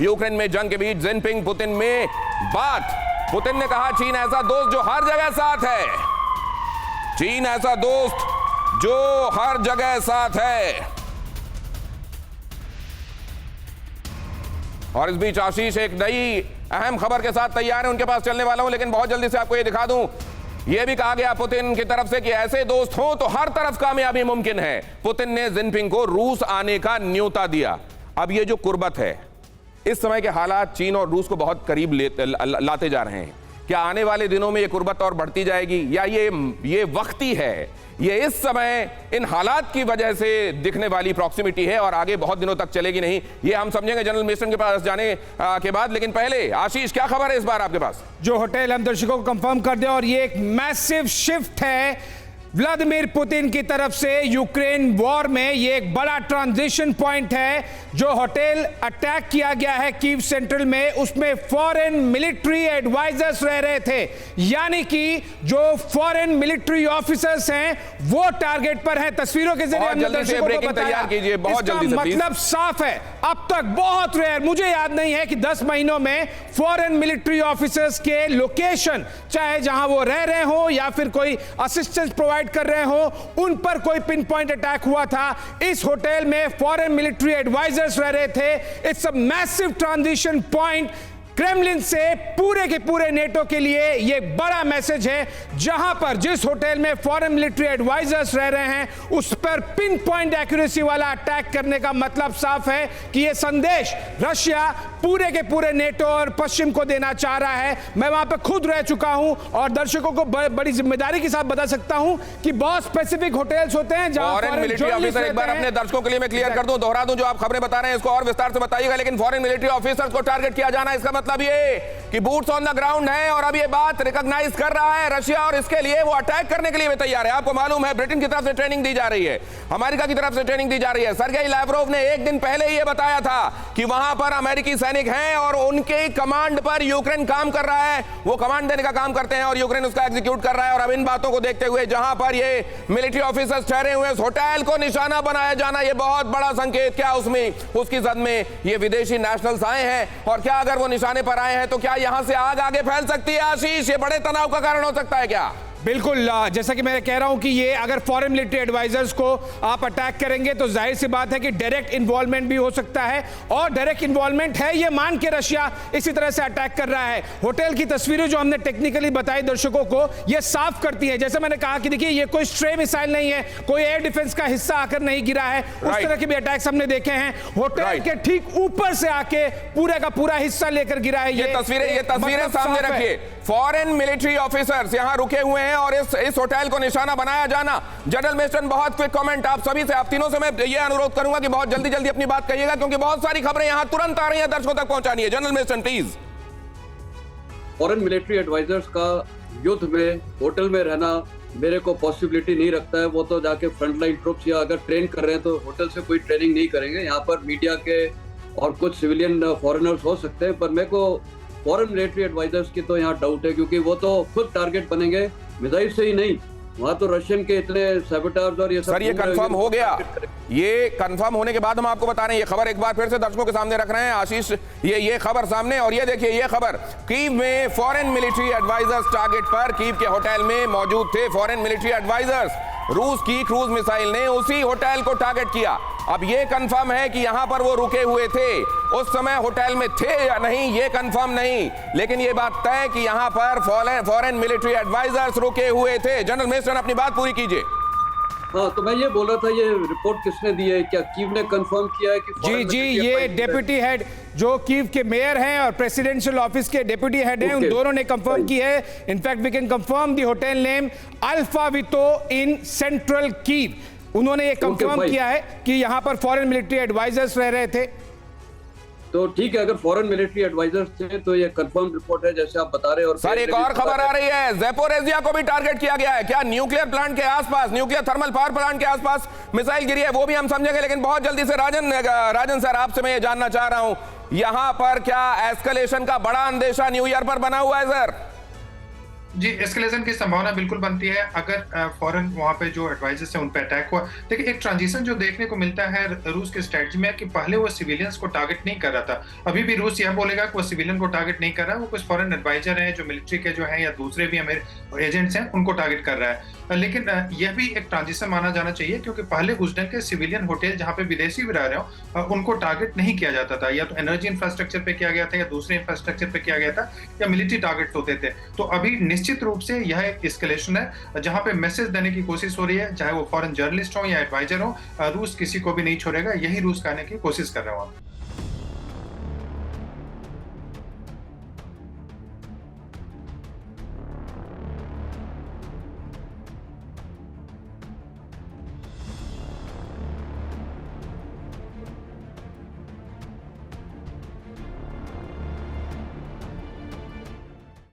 Ukraine में जंग के बीच जिनपिंग पुतिन में बात। पुतिन ने कहा चीन ऐसा दोस्त जो हर जगह साथ है, चीन ऐसा दोस्त जो हर जगह साथ है। और इस बीच आशीष एक नई अहम खबर के साथ तैयार है, उनके पास चलने वाला हूं, लेकिन बहुत जल्दी से आपको ये दिखा दूं। यह भी कहा गया पुतिन की तरफ से कि ऐसे दोस्त हो तो हर तरफ कामयाबी मुमकिन है। पुतिन ने जिनपिंग को रूस आने का न्योता दिया। अब ये जो कुर्बत है, इस समय के हालात चीन और रूस को बहुत करीब लाते जा रहे हैं। क्या आने वाले दिनों में ये कुर्बत और बढ़ती जाएगी, या ये वक्ती है, ये इस समय इन हालात की वजह से दिखने वाली प्रॉक्सिमिटी है और आगे बहुत दिनों तक चलेगी नहीं, ये हम समझेंगे जनरल मिशन के पास जाने के बाद। लेकिन पहले आशीष, क्या खबर है इस बार आपके पास? जो होटल हम दर्शकों को कंफर्म कर दें, और ये एक मैसिव शिफ्ट है व्लादिमीर पुतिन की तरफ से यूक्रेन वॉर में। ये एक बड़ा ट्रांजिशन पॉइंट है। जो होटल अटैक किया गया है कीव सेंट्रल में, उसमें फॉरेन मिलिट्री एडवाइजर्स रह रहे थे, यानी कि जो फॉरेन मिलिट्री ऑफिसर्स हैं वो टारगेट पर हैं। तस्वीरों के जरिए हमने दर्शकों को बताया। इसका मतलब साफ है, अब तक बहुत रेयर, मुझे याद नहीं है कि 10 महीनों में फॉरेन मिलिट्री ऑफिसर्स के लोकेशन, चाहे जहां वो रह रहे हो या फिर कोई असिस्टेंस प्रोवाइड कर रहे हो, उन पर कोई पिन पॉइंट अटैक हुआ था। इस होटल में फॉरेन मिलिट्री एडवाइजर्स रह रहे थे। It's a massive transition point. Kremlin से पूरे के पूरे नेटो के लिए यह बड़ा मैसेज है, जहां पर जिस होटल में फॉरेन मिलिट्री एडवाइजर्स रह रहे हैं उस पर पिन पॉइंट एक्यूरेसी वाला अटैक करने का मतलब साफ है कि यह संदेश रशिया पूरे के पूरे नेटो और पश्चिम को देना चाह रहा है। मैं वहां पर खुद रह चुका हूं और दर्शकों को बड़ी जिम्मेदारी के साथ बता सकता हूं कि बहुत स्पेसिफिक होटल्स होते हैं जहां फॉरेन मिलिट्री ऑफिसर, एक बार अपने दर्शकों के लिए मैं क्लियर कर दूं, दोहरा दूं, जो आप खबरें बता रहे हैं इसको और विस्तार से बताइएगा। लेकिन फॉरेन मिलिट्री ऑफिसर्स को टारगेट किया जाना, इसका मतलब ये कि बूट्स ऑन द ग्राउंड है और अब ये बात रिकॉग्नाइज कर रहा है रशिया और इसके लिए वो अटैक करने के लिए भी तैयार है। आपको मालूम है ब्रिटेन की तरफ से ट्रेनिंग दी जा रही है, अमेरिका की तरफ से ट्रेनिंग दी जा रही है। सर्गेई लैवरोव ने एक दिन पहले ही ये बताया था कि वहां पर अमेरिकी सैनिक हैं और उनके कमांड पर यूक्रेन काम कर रहा है, वो कमांड देने का काम करते हैं और यूक्रेन उसका एग्जीक्यूट कर रहा है। और अब इन बातों को देखते हुए जहां पर ये मिलिट्री ऑफिसर्स ठहरे हुए हैं, होटल को निशाना बनाया जाना, ये बहुत बड़ा संकेत। क्या उसमें उसकी जद में ये विदेशी नेशनल्स आए हैं, और क्या अगर वो निशाने पर आए हैं तो क्या यहां से आग आगे फैल सकती है? आशीष, ये बड़े तनाव का कारण हो सकता है क्या? बिल्कुल, जैसा कि मैं कह रहा हूं कि ये अगर फॉरेन मिलिट्री एडवाइजर्स को आप अटैक करेंगे तो जाहिर सी बात है कि डायरेक्ट इन्वॉल्वमेंट भी हो सकता है, और डायरेक्ट इन्वॉल्वमेंट है ये मान के रशिया इसी तरह से अटैक कर रहा है। होटल की तस्वीरें जो हमने टेक्निकली बताई दर्शकों को, ये साफ करती है, जैसे मैंने कहा कि देखिए ये कोई स्ट्रे मिसाइल नहीं है, कोई एयर डिफेंस का हिस्सा आकर नहीं गिरा है। उस तरह के भी अटैक्स हमने देखे हैं। होटल के ठीक ऊपर से आके पूरे का पूरा हिस्सा लेकर गिरा है। ये तस्वीरें सामने रखिए। फॉरेन मिलिट्री ऑफिसर्स यहां रुके हुए हैं और इस होटल को निशाना बनाया जाना। जनरल मिशन, बहुत क्विक कमेंट आप सभी से, आप तीनों से मैं ये अनुरोध करूंगा कि बहुत जल्दी जल्दी अपनी बात कहिएगा, क्योंकि बहुत सारी खबरें यहां तुरंत आ रही हैं, दर्शकों तक पहुंचानी है। General mission please. Foreign military advisers का युद्ध में होटल में रहना मेरे को पॉसिबिलिटी नहीं रखता है। वो तो जाके फ्रंटलाइन ट्रुप्स या अगर ट्रेन कर रहे हैं तो होटल से कोई ट्रेनिंग नहीं करेंगे। यहाँ पर मीडिया के और कुछ सिविलियन फॉरेनर्स हो सकते हैं, पर मेरे को फॉरेन मिलिट्री एडवाइजर्स की तो यहाँ डाउट है, क्योंकि वो तो खुद टारगेट बनेंगे मिसाइल से ही नहीं। वहां तो रशियन के इतने सैबोटाज और ये सब। सर, ये कंफर्म हो गया। ये कंफर्म होने के बाद हम आपको बता रहे हैं, ये खबर एक बार फिर से दर्शकों के सामने रख रहे हैं आशीष। ये खबर सामने, और ये देखिए ये खबर, कीव में फॉरेन मिलिट्री एडवाइजर्स टारगेट पर। कीव के होटल में मौजूद थे फॉरेन मिलिट्री एडवाइजर्स। रूस की क्रूज मिसाइल ने उसी होटल को टारगेट किया। अब ये कंफर्म है कि यहां पर वो रुके हुए थे, उस समय होटल में थे या नहीं ये कंफर्म नहीं, लेकिन ये बात तय कि यहां पर फॉरेन मिलिट्री एडवाइजर्स रुके हुए थे। जनरल मिशन, अपनी बात पूरी कीजिए। हाँ, तो मैं ये बोल रहा था, ये रिपोर्ट किसने दी है? क्या कीव ने कंफर्म किया है कि जी, ये डेप्यूटी हेड जो कीव के मेयर हैं और प्रेसिडेंशियल ऑफिस के डेप्यूटी हेड हैं, उन दोनों ने कंफर्म की है। In fact we can confirm the hotel name Alfavito in central Kyiv. उन्होंने ये कंफर्म किया है कि यहां पर फॉरेन मिलिट्री एडवाइजर्स रह रहे थे। तो ठीक है, अगर फॉरेन मिलिट्री एडवाइजर्स थे तो ये कंफर्म रिपोर्ट है जैसे आप बता रहे हैं। और सर, एक और खबर आ रही है, ज़ैपोरिज़िया को भी टारगेट किया गया है। क्या न्यूक्लियर प्लांट के आसपास, न्यूक्लियर थर्मल पावर प्लांट के आसपास मिसाइल गिरी है? वो भी हम समझेंगे, लेकिन बहुत जल्दी से राजन सर, आपसे मैं ये जानना चाह रहा हूं, यहां पर क्या एस्केलेशन का बड़ा अंदेशा न्यू ईयर पर बना हुआ है? सर जी, एस्केलेशन की संभावना बिल्कुल बनती है अगर फॉरेन वहाँ पे जो एडवाइजर्स हैं उन पे अटैक हुआ। देखिए, एक ट्रांजिशन जो देखने को मिलता है रूस की स्ट्रैटेजी में कि पहले वो सिविलियंस को टारगेट नहीं कर रहा था। अभी भी रूस यह बोलेगा कि वो सिविलियन को टारगेट नहीं कर रहा है, वो कुछ फॉरेन एडवाइजर हैं जो मिलिट्री के जो हैं या दूसरे भी हमारे एजेंट्स हैं उनको टारगेट कर रहा है। लेकिन यह भी एक ट्रांजिशन माना जाना चाहिए क्योंकि पहले उस ढंग के सिविलियन होटल जहाँ पे विदेशी भी रह रहे हो उनको टारगेट नहीं किया जाता था, या तो एनर्जी इंफ्रास्ट्रक्चर पे किया गया था या दूसरे इंफ्रास्ट्रक्चर पे किया गया था या मिलिट्री टारगेट होते थे। तो अभी निश्चित रूप से यह एक एस्केलेशन है जहां पे मैसेज देने की कोशिश हो रही है, चाहे वो फॉरेन जर्नलिस्ट हो या एडवाइजर हो, रूस किसी को भी नहीं छोड़ेगा, यही रूस कहने की कोशिश कर रहा हूं।